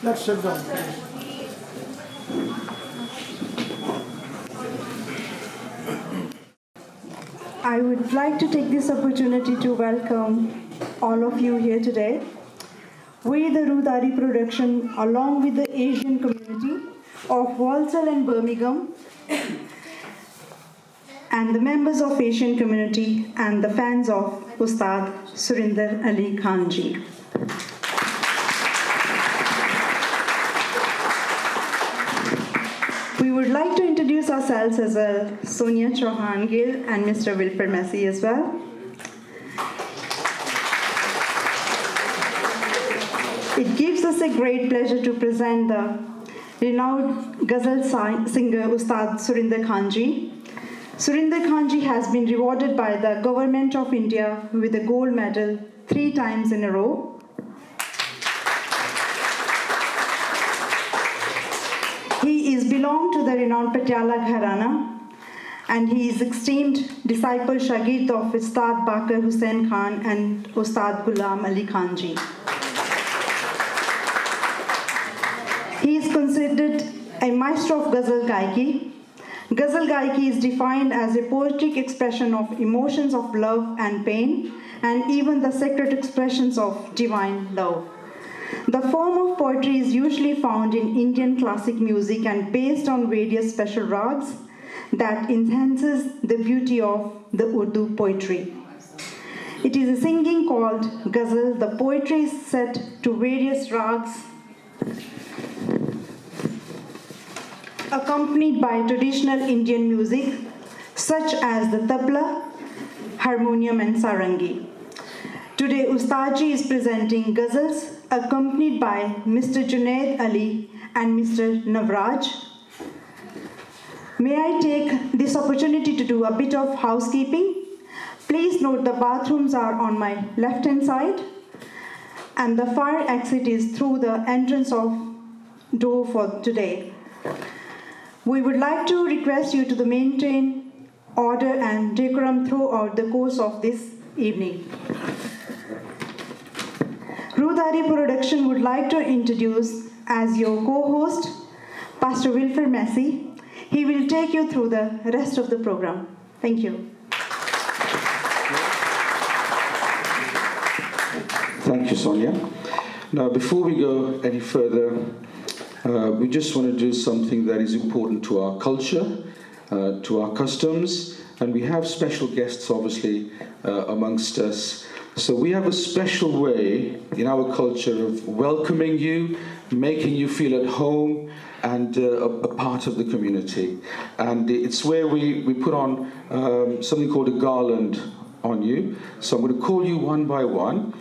Let's sit down. I would like to take this opportunity to welcome all of you here today. We, the ROOHDARI production, along with the Asian community of Walsall and Birmingham, and the members of Asian community and the fans of Ustad Surinder Ali Khan ji. We would like to introduce ourselves as well, Sonia Chauhan Gill and Mr. Wilfred Messi as well. It gives us a great pleasure to present the renowned ghazal singer Ustad Surinder Khan ji. Surinder Khan ji has been rewarded by the Government of India with a gold medal 3 times in a row. He is belonged to the renowned Patiala Gharana, and he is esteemed disciple Shagird of Ustad Bakar Hussain Khan and Ustad Ghulam Ali Khan ji. He is considered a maestro of Ghazal Gaiki. Ghazal Gaiki is defined as a poetic expression of emotions of love and pain, and even the sacred expressions of divine love. The form of poetry is usually found in Indian classic music and based on various special rags that enhances the beauty of the Urdu poetry. It is a singing called ghazal. The poetry is set to various rags accompanied by traditional Indian music such as the tabla, harmonium and sarangi. Today Ustadji is presenting ghazals accompanied by Mr. Junaid Ali and Mr. Navraj. May I take this opportunity to do a bit of housekeeping? Please note the bathrooms are on my left-hand side and the fire exit is through the entrance of door for today. We would like to request you to maintain order and decorum throughout the course of this evening. ROOHDARI production would like to introduce as your co-host, Pastor Wilfred Messi. He will take you through the rest of the program. Thank you. Thank you, Sonia. Now, before we go any further, we just want to do something that is important to our culture, to our customs, and we have special guests, obviously, amongst us. So we have a special way in our culture of welcoming you, making you feel at home and a part of the community. And it's where we put on something called a garland on you. So I'm going to call you one by one,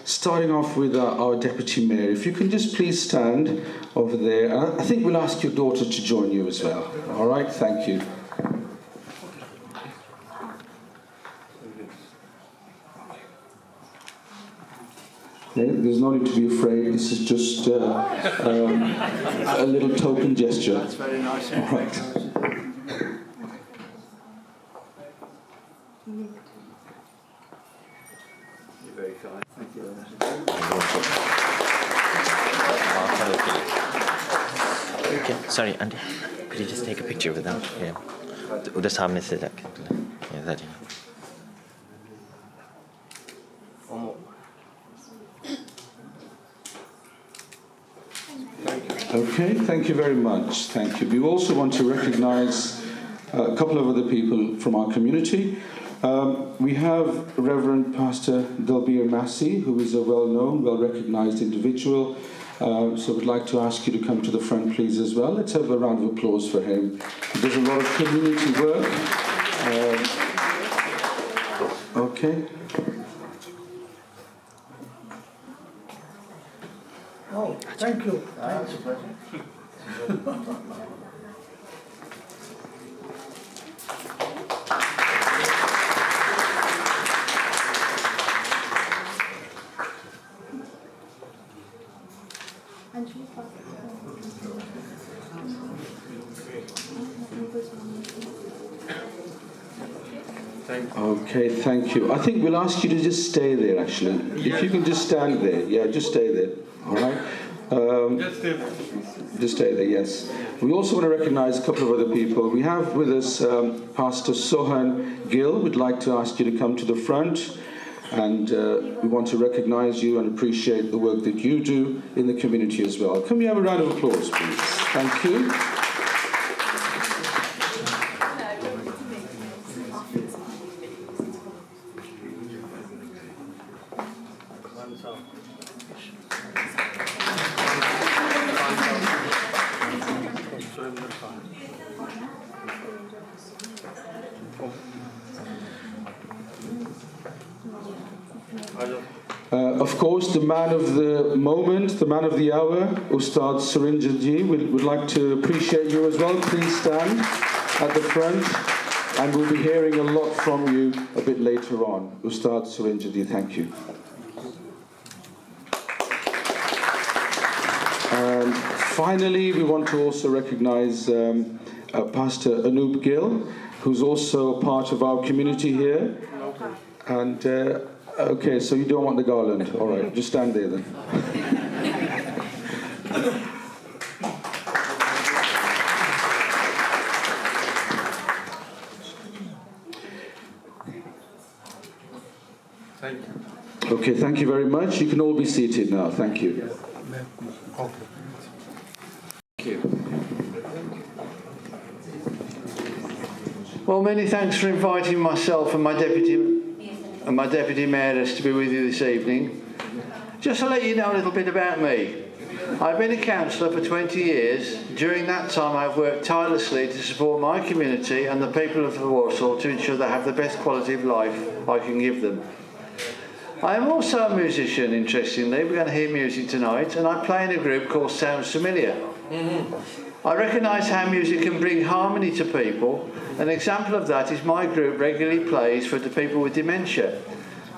starting off with our Deputy Mayor. If you can just please stand over there. I think we'll ask your daughter to join you as well. All right, thank you. Okay, there's no need to be afraid. This is just a little token gesture. That's very nice. All right. You're very kind. Thank you. Okay, sorry, Andy. Could you just take a picture with that? Yeah. उधर सामने से जाके. Yeah, that. Okay, thank you very much. Thank you. We also want to recognize a couple of other people from our community. We have Reverend Pastor Dalbir Massey, who is a well-known, well-recognized individual. So we'd like to ask you to come to the front, please, as well. Let's have a round of applause for him. He does a lot of community work. Okay. Oh, thank you. That's a pleasure. Okay, thank you. I think we'll ask you to just stay there, actually. If you can just stand there. Yeah, just stay there. All right? Just stay there, yes. We also want to recognize a couple of other people. We have with us Pastor Sohan Gill. We'd like to ask you to come to the front. And we want to recognize you and appreciate the work that you do in the community as well. Can we have a round of applause, please? Thank you. Of course, the man of the moment, the man of the hour, Ustad Surinder ji, would like to appreciate you as well. Please stand at the front, and we'll be hearing a lot from you a bit later on. Ustad Surinder ji, thank you. And finally, we want to also recognize Pastor Anup Gill, who's also part of our community here. And okay, so you don't want the garland. All right, just stand there then. Thank you. Okay, thank you very much. You can all be seated now. Thank you. Thank you. Well, many thanks for inviting myself and my deputy mayoress to be with you this evening. Just to let you know a little bit about me. I've been a councillor for 20 years. During that time, I've worked tirelessly to support my community and the people of Warsaw to ensure they have the best quality of life I can give them. I am also a musician, interestingly. We're going to hear music tonight, and I play in a group called Sounds Familiar. I recognise how music can bring harmony to people. An example of that is my group regularly plays for the people with dementia.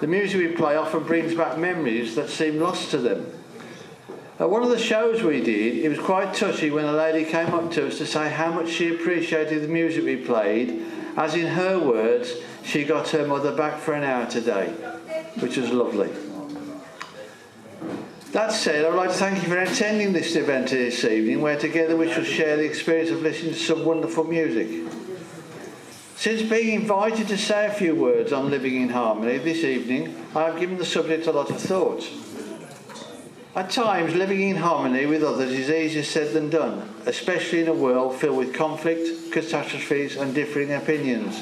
The music we play often brings back memories that seem lost to them. At one of the shows we did, it was quite touchy when a lady came up to us to say how much she appreciated the music we played, as in her words, she got her mother back for an hour today, which was lovely. That said, I'd like to thank you for attending this event this evening, where together we shall share the experience of listening to some wonderful music. Since being invited to say a few words on living in harmony this evening, I have given the subject a lot of thought. At times, living in harmony with others is easier said than done, especially in a world filled with conflict, catastrophes and differing opinions.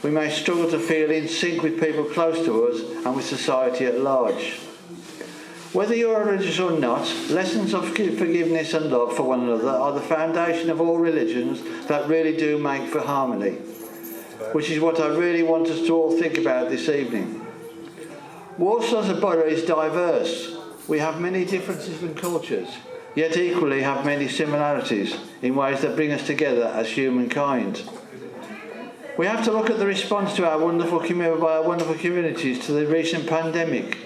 We may struggle to feel in sync with people close to us and with society at large. Whether you are religious or not, lessons of forgiveness and love for one another are the foundation of all religions that really do make for harmony, which is what I really want us to all think about this evening. Warsaw as a borough is diverse. We have many differences and cultures, yet equally have many similarities in ways that bring us together as humankind. We have to look at the response to our wonderful communities to the recent pandemic,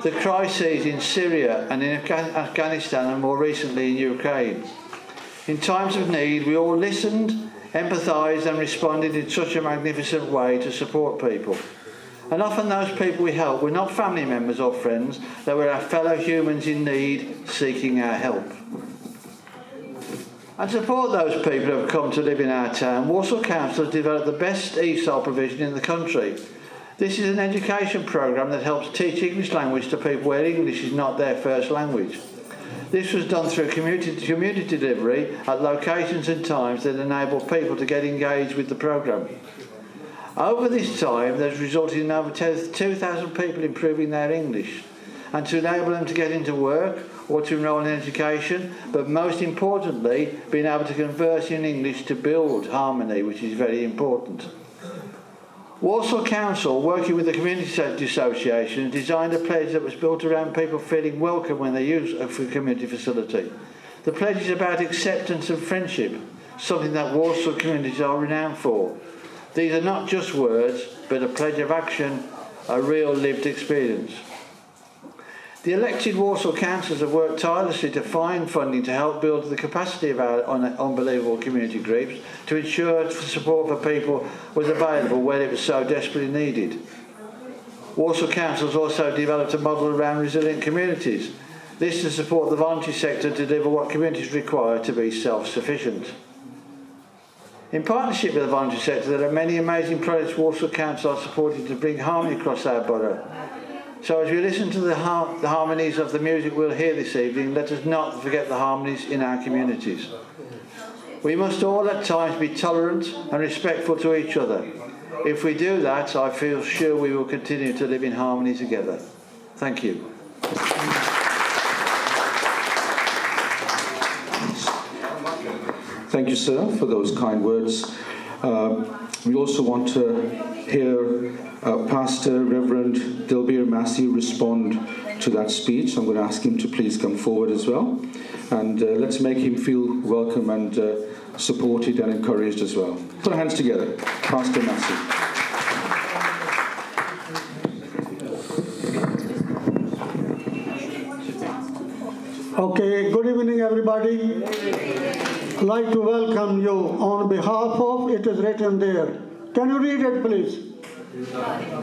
the crises in Syria and in Afghanistan, and more recently in Ukraine. In times of need, we all listened, empathised and responded in such a magnificent way to support people. And often those people we help were not family members or friends, they were our fellow humans in need, seeking our help. And to support those people who have come to live in our town, Warsaw Council has developed the best ESOL provision in the country. This is an education programme that helps teach English language to people where English is not their first language. This was done through community delivery at locations and times that enable people to get engaged with the programme. Over this time, there's resulted in over 2,000 people improving their English, and to enable them to get into work or to enrol in education, but most importantly, being able to converse in English to build harmony, which is very important. Warsaw Council, working with the Community Association, designed a pledge that was built around people feeling welcome when they use a community facility. The pledge is about acceptance and friendship, something that Warsaw communities are renowned for. These are not just words, but a pledge of action, a real lived experience. The elected Walsall councillors have worked tirelessly to find funding to help build the capacity of our unbelievable community groups to ensure support for people was available when it was so desperately needed. Walsall Council has also developed a model around resilient communities. This to support the voluntary sector to deliver what communities require to be self-sufficient. In partnership with the voluntary sector, there are many amazing projects Walsall Council are supporting to bring harmony across our borough. So as we listen to the harmonies of the music we'll hear this evening, let us not forget the harmonies in our communities. We must all at times be tolerant and respectful to each other. If we do that, I feel sure we will continue to live in harmony together. Thank you. Thank you, sir, for those kind words. We also want to hear Pastor Reverend Dilbir Massey respond to that speech. I'm going to ask him to please come forward as well. And let's make him feel welcome and supported and encouraged as well. Put our hands together. Pastor Massey. Okay, good evening everybody. I'd like to welcome you on behalf of, it is written there. Can you read it please?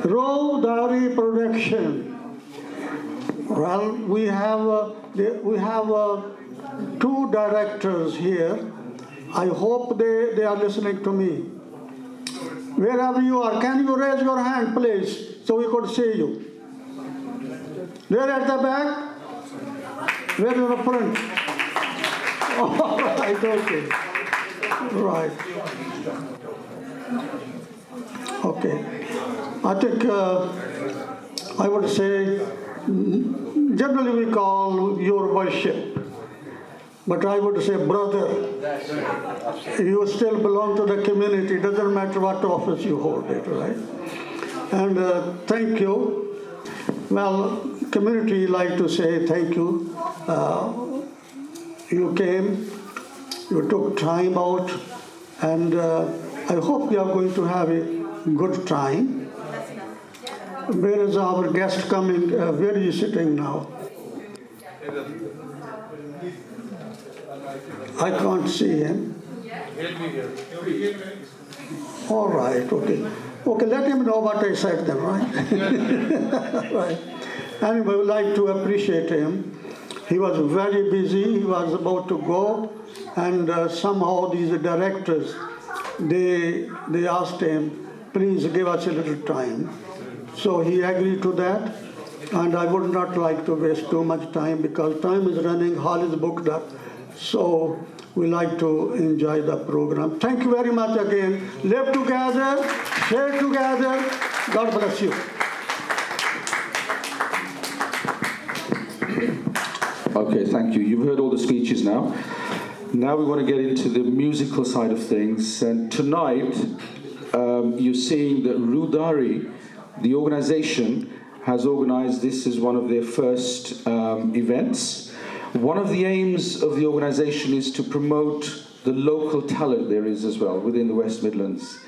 ROOHDARI production. Well, we have two directors here. I hope they are listening to me. Wherever you are, can you raise your hand please so we could see you? There at the back? Where is the front? All right, okay. Right. Okay. I think I would say, generally we call your worship, but I would say brother. You still belong to the community, doesn't matter what office you hold it, right? And thank you. Well, community like to say thank you. You came, you took time out, and I hope you are going to have a good time. Where is our guest coming? Where is he sitting now? I can't see him. All right, okay. Okay, let him know what I said then, right? Right. Anyway, I would like to appreciate him. He was very busy, he was about to go, and somehow these directors, they asked him, please give us a little time. So he agreed to that, and I would not like to waste too much time because time is running, hall is booked up. So we like to enjoy the program. Thank you very much again. Live together, share together. God bless you. Okay, thank you. You've heard all the speeches now. Now we want to get into the musical side of things. And tonight, you're seeing that ROOHDARI, the organization, has organized this as one of their first events. One of the aims of the organization is to promote the local talent there is as well within the West Midlands.